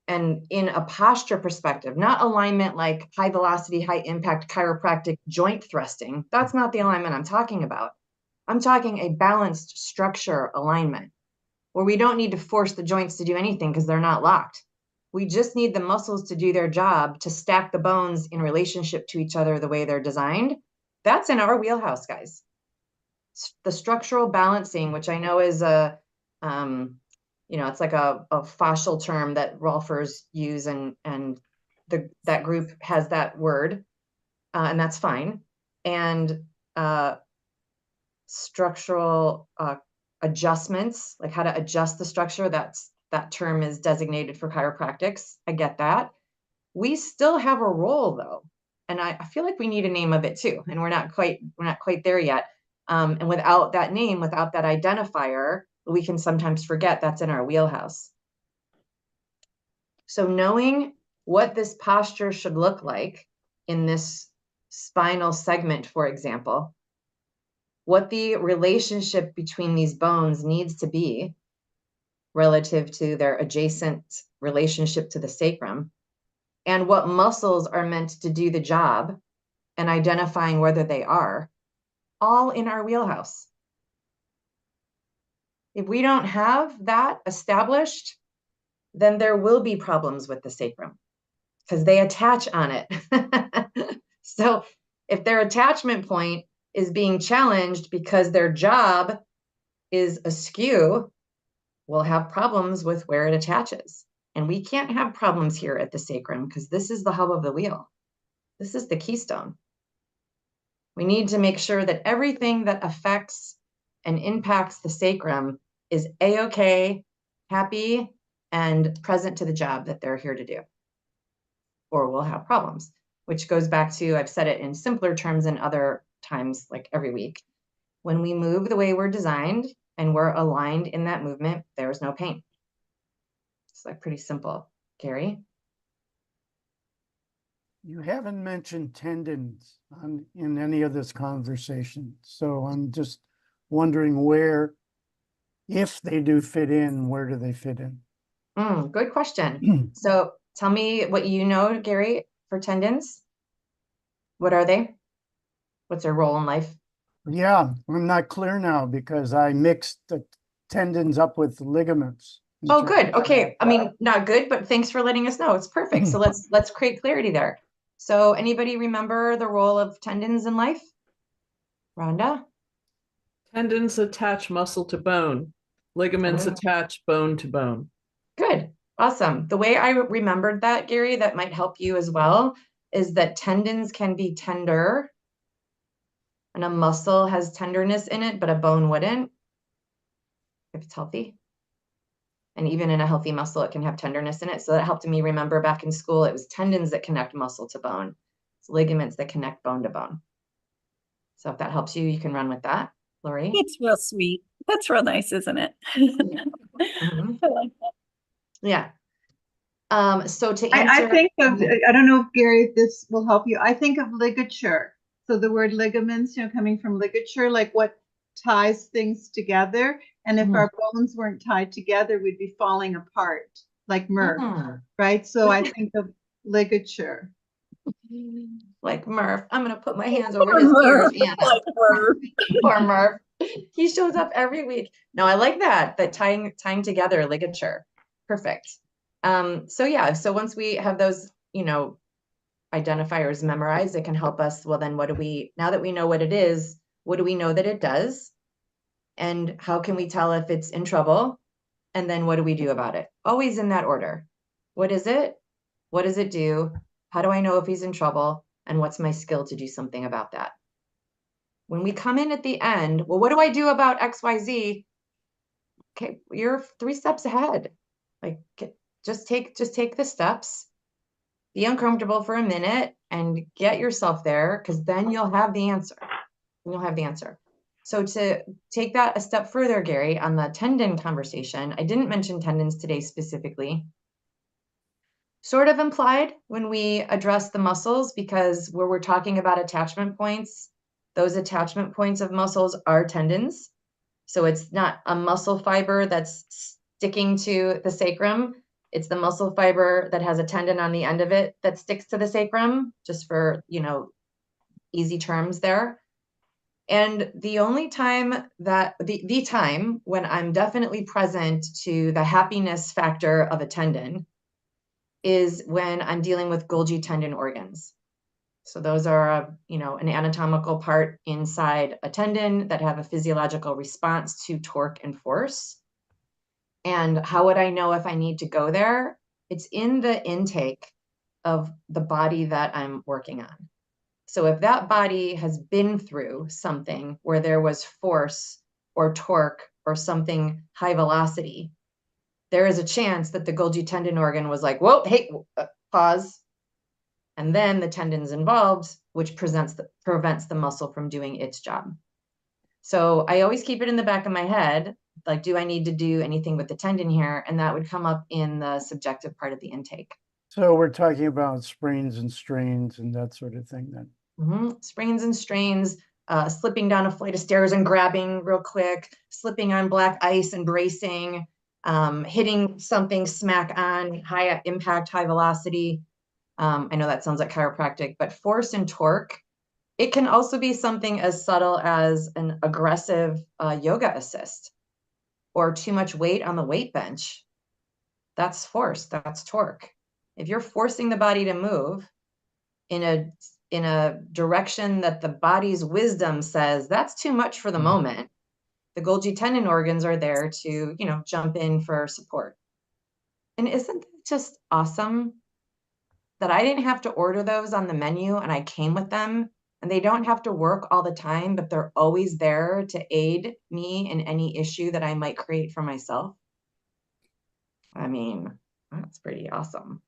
and in a posture perspective, not alignment like high velocity, high impact chiropractic joint thrusting. That's not the alignment I'm talking about. I'm talking a balanced structure alignment where we don't need to force the joints to do anything because they're not locked. We just need the muscles to do their job to stack the bones in relationship to each other the way they're designed. That's in our wheelhouse, guys. The structural balancing, which I know is a, you know, it's like a fascial term that Rolfers use, and that group has that word, and that's fine. And structural adjustments, like how to adjust the structure, that term is designated for chiropractics. I get that. We still have a role though, and I feel like we need a name of it too, and we're not quite there yet. And without that name, without that identifier, we can sometimes forget that's in our wheelhouse. So knowing what this posture should look like in this spinal segment, for example, what the relationship between these bones needs to be relative to their adjacent relationship to the sacrum, and what muscles are meant to do the job, and identifying whether they are, all in our wheelhouse. If we don't have that established, then there will be problems with the sacrum because they attach on it. So if their attachment point is being challenged because their job is askew, we'll have problems with where it attaches. And we can't have problems here at the sacrum because this is the hub of the wheel. This is the keystone. We need to make sure that everything that affects and impacts the sacrum is A-okay, happy, and present to the job that they're here to do. Or we'll have problems, which goes back to, I've said it in simpler terms in other times, like every week. When we move the way we're designed and we're aligned in that movement, there's no pain. It's like pretty simple. Gary? You haven't mentioned tendons in any of this conversation. So I'm just wondering where, if they do fit in, where do they fit in? Good question. So tell me what you know, Gary, for tendons. What are they? What's their role in life? Yeah, I'm not clear now because I mixed the tendons up with ligaments. Oh, good. Okay. I mean, not good, but thanks for letting us know. It's perfect. So let's create clarity there. So anybody remember the role of tendons in life? Rhonda? Tendons attach muscle to bone. Ligaments attach bone to bone. Good. Awesome. The way I remembered that, Gary, that might help you as well, is that tendons can be tender and a muscle has tenderness in it, but a bone wouldn't if it's healthy. And even in a healthy muscle, it can have tenderness in it. So that helped me remember back in school, it was tendons that connect muscle to bone. It's ligaments that connect bone to bone. So if that helps you, you can run with that. Lori? It's real sweet. That's real nice, isn't it? Mm-hmm. I like that. Yeah. So to I answer, think of, I don't know if Gary, if this will help you. I think of ligature. So the word ligaments, you know, coming from ligature, like what ties things together. And if our bones weren't tied together, we'd be falling apart, like Murph, right? So I think of ligature. Like Murph. I'm going to put my hands over his ears. Like Murph. Poor Murph. He shows up every week. No, I like that tying together ligature. Perfect. So yeah, so once we have those, you know, identifiers memorized, it can help us. Well, then now that we know what it is, what do we know that it does? And how can we tell if it's in trouble? And then what do we do about it? Always in that order. What is it? What does it do? How do I know if he's in trouble? And what's my skill to do something about that? When we come in at the end, well, what do I do about XYZ? Okay, you're 3 steps ahead. Like, just take the steps, be uncomfortable for a minute and get yourself there, because then you'll have the answer. You'll have the answer. So to take that a step further, Gary, on the tendon conversation, I didn't mention tendons today specifically. Sort of implied when we address the muscles, because where we're talking about attachment points, those attachment points of muscles are tendons. So it's not a muscle fiber that's sticking to the sacrum. It's the muscle fiber that has a tendon on the end of it that sticks to the sacrum, just for, easy terms there. And the only time that, the time when I'm definitely present to the happiness factor of a tendon is when I'm dealing with Golgi tendon organs. So those are, an anatomical part inside a tendon that have a physiological response to torque and force. And how would I know if I need to go there? It's in the intake of the body that I'm working on. So if that body has been through something where there was force or torque or something high velocity, there is a chance that the Golgi tendon organ was like, whoa, hey, pause. And then the tendon's involved, which prevents the muscle from doing its job. So I always keep it in the back of my head, like, do I need to do anything with the tendon here? And that would come up in the subjective part of the intake. So we're talking about sprains and strains and that sort of thing then. Sprains and strains, slipping down a flight of stairs and grabbing real quick, slipping on black ice and bracing, hitting something smack on, high impact, high velocity. I know that sounds like chiropractic, but force and torque, it can also be something as subtle as an aggressive yoga assist or too much weight on the weight bench. That's force, that's torque. If you're forcing the body to move in a direction that the body's wisdom says that's too much for the moment, the Golgi tendon organs are there to, jump in for support. And isn't that just awesome that I didn't have to order those on the menu and I came with them, and they don't have to work all the time, but they're always there to aid me in any issue that I might create for myself? I mean, that's pretty awesome.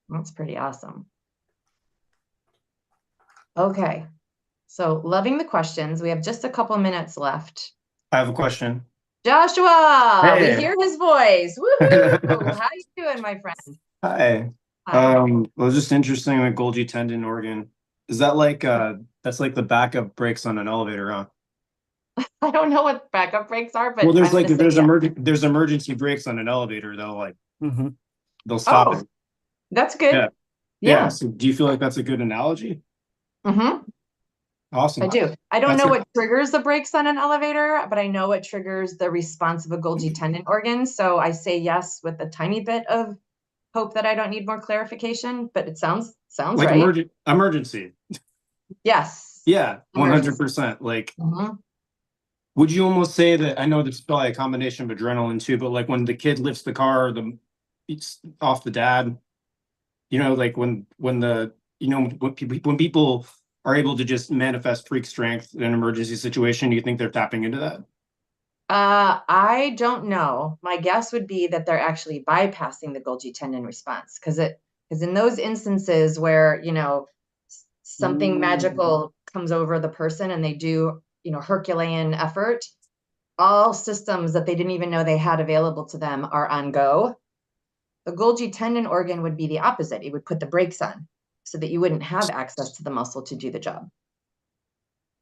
That's pretty awesome. Okay, so loving the questions. We have just a couple minutes left. I have a question. Joshua, Hey. we hear his voice. Woohoo! How you doing, my friend? Hi. Well, just interesting, the Golgi tendon organ. Is that like that's like the backup brakes on an elevator, huh? I don't know what backup brakes are, but Well, there's I'm like there's emergency brakes on an elevator, they'll like they'll stop it. That's good. Yeah. So do you feel like that's a good analogy? Awesome. I do. I don't know what triggers the brakes on an elevator, but I know what triggers the response of a Golgi tendon organ. So I say yes with a tiny bit of hope that I don't need more clarification, but it sounds like right. Emergency. Yes. Yeah, 100%. Like, would you almost say that, I know that's probably a combination of adrenaline too, but like when the kid lifts the car, it's off the dad, like when people are able to just manifest freak strength in an emergency situation, do you think they're tapping into that? I don't know. My guess would be that they're actually bypassing the Golgi tendon response, because in those instances where, something magical comes over the person and they do, Herculean effort, all systems that they didn't even know they had available to them are on go. The Golgi tendon organ would be the opposite. It would put the brakes on so that you wouldn't have access to the muscle to do the job.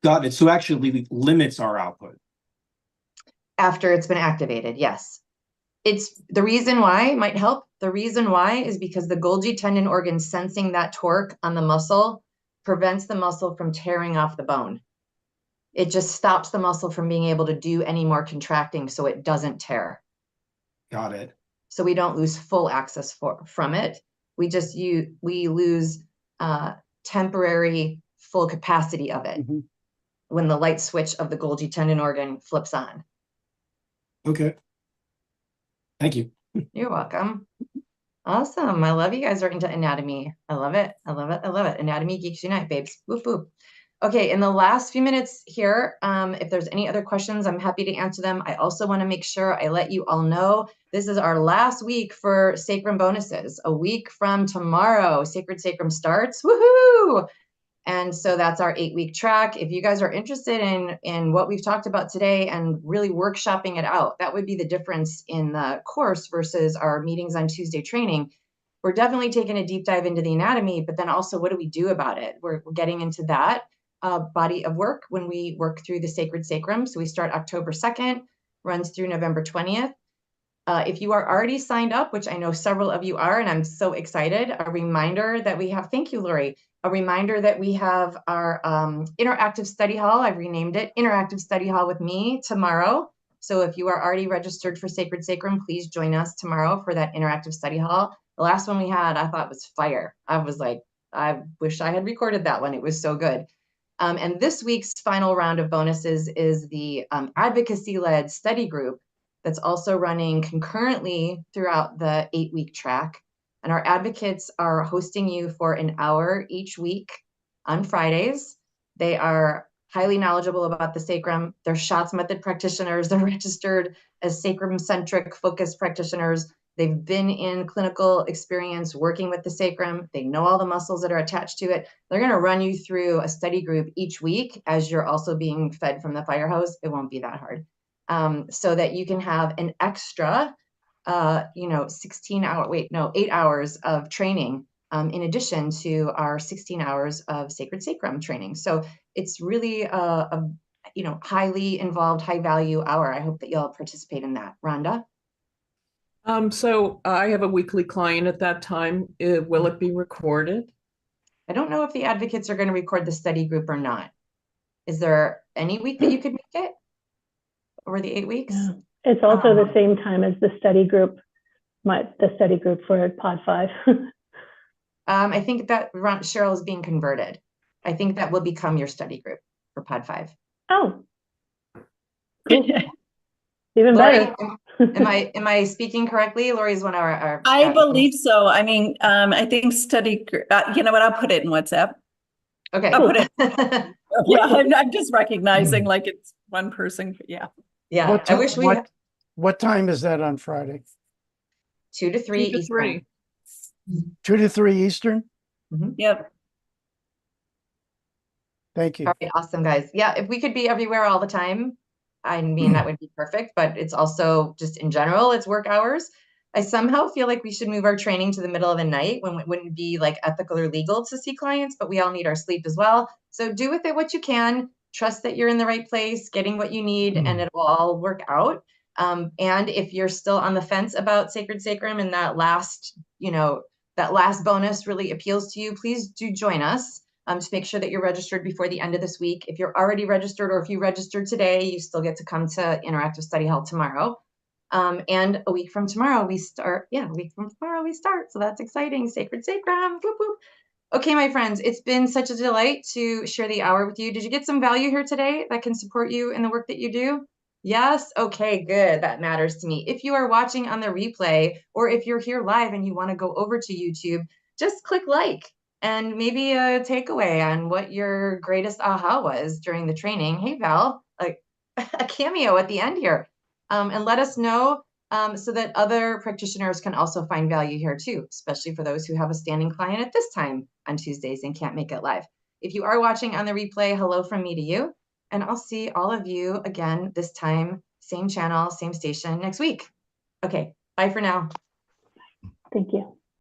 Got it. So actually limits our output. After it's been activated, yes. It's the reason why it might help. The reason why is because the Golgi tendon organ sensing that torque on the muscle prevents the muscle from tearing off the bone. It just stops the muscle from being able to do any more contracting so it doesn't tear. Got it. So we don't lose full access from it. we lose temporary full capacity of it when the light switch of the Golgi tendon organ flips on. Okay. Thank you. You're welcome. Awesome. I love you guys are into anatomy. I love it. I love it. I love it. Anatomy geeks unite, babes. Whoop, whoop. Okay, in the last few minutes here, if there's any other questions, I'm happy to answer them. I also want to make sure I let you all know this is our last week for Sacrum bonuses. A week from tomorrow, Sacred Sacrum starts. Woohoo! And so that's our 8-week track. If you guys are interested in what we've talked about today and really workshopping it out, that would be the difference in the course versus our meetings on Tuesday training. We're definitely taking a deep dive into the anatomy, but then also what do we do about it? We're getting into that body of work when we work through the Sacred Sacrum. So we start October 2nd, runs through November 20th. If you are already signed up, which I know several of you are, and I'm so excited, a reminder that we have, thank you, Lori, a reminder that we have our interactive study hall. I've renamed it Interactive Study Hall with me tomorrow. So if you are already registered for Sacred Sacrum, please join us tomorrow for that interactive study hall. The last one we had, I thought was fire. I was like, I wish I had recorded that one. It was so good. And this week's final round of bonuses is the advocacy-led study group that's also running concurrently throughout the 8-week track. And our advocates are hosting you for an hour each week on Fridays. They are highly knowledgeable about the sacrum. They're SHOTS method practitioners. They're registered as sacrum-centric focused practitioners. They've been in clinical experience working with the sacrum. They know all the muscles that are attached to it. They're going to run you through a study group each week as you're also being fed from the fire hose. It won't be that hard. So that you can have an extra, 8 hours of training in addition to our 16 hours of Sacred Sacrum training. So it's really a highly involved, high value hour. I hope that you'll participate in that. Rhonda? So I have a weekly client at that time. Will it be recorded? I don't know if the advocates are going to record the study group or not. Is there any week that you could make it over the 8 weeks? Yeah. It's also the same time as the study group, the study group for Pod 5. I think that Cheryl is being converted. I think that will become your study group for Pod 5. Oh, cool. Even Lori, better. am I speaking correctly? Lori is one of our I believe so. I mean, I think study, you know what, I'll put it in WhatsApp. Okay. I'll put it. Yeah, I'm just recognizing like it's one person. Yeah. Yeah. I wish we had... What time is that on Friday? 2 to 3 2 to Eastern. 3. 2 to 3 Eastern? Yep. Thank you. All right, awesome, guys. Yeah, if we could be everywhere all the time, I mean, that would be perfect, but it's also just in general, it's work hours. I somehow feel like we should move our training to the middle of the night when it wouldn't be like ethical or legal to see clients, but we all need our sleep as well. So do with it what you can. Trust that you're in the right place, getting what you need, and it will all work out. And if you're still on the fence about Sacred Sacrum and that last bonus really appeals to you, please do join us. To make sure that you're registered before the end of this week. If you're already registered or if you registered today, you still get to come to Interactive Study Hall tomorrow. And a week from tomorrow, we start. Yeah, a week from tomorrow, we start. So that's exciting. Sacred Sacrum. Whoop, whoop. Okay, my friends, it's been such a delight to share the hour with you. Did you get some value here today that can support you in the work that you do? Yes? Okay, good. That matters to me. If you are watching on the replay or if you're here live and you want to go over to YouTube, just click like. And maybe a takeaway on what your greatest aha was during the training. Hey, Val, like a cameo at the end here. And let us know so that other practitioners can also find value here too, especially for those who have a standing client at this time on Tuesdays and can't make it live. If you are watching on the replay, hello from me to you. And I'll see all of you again this time, same channel, same station next week. Okay, bye for now. Thank you.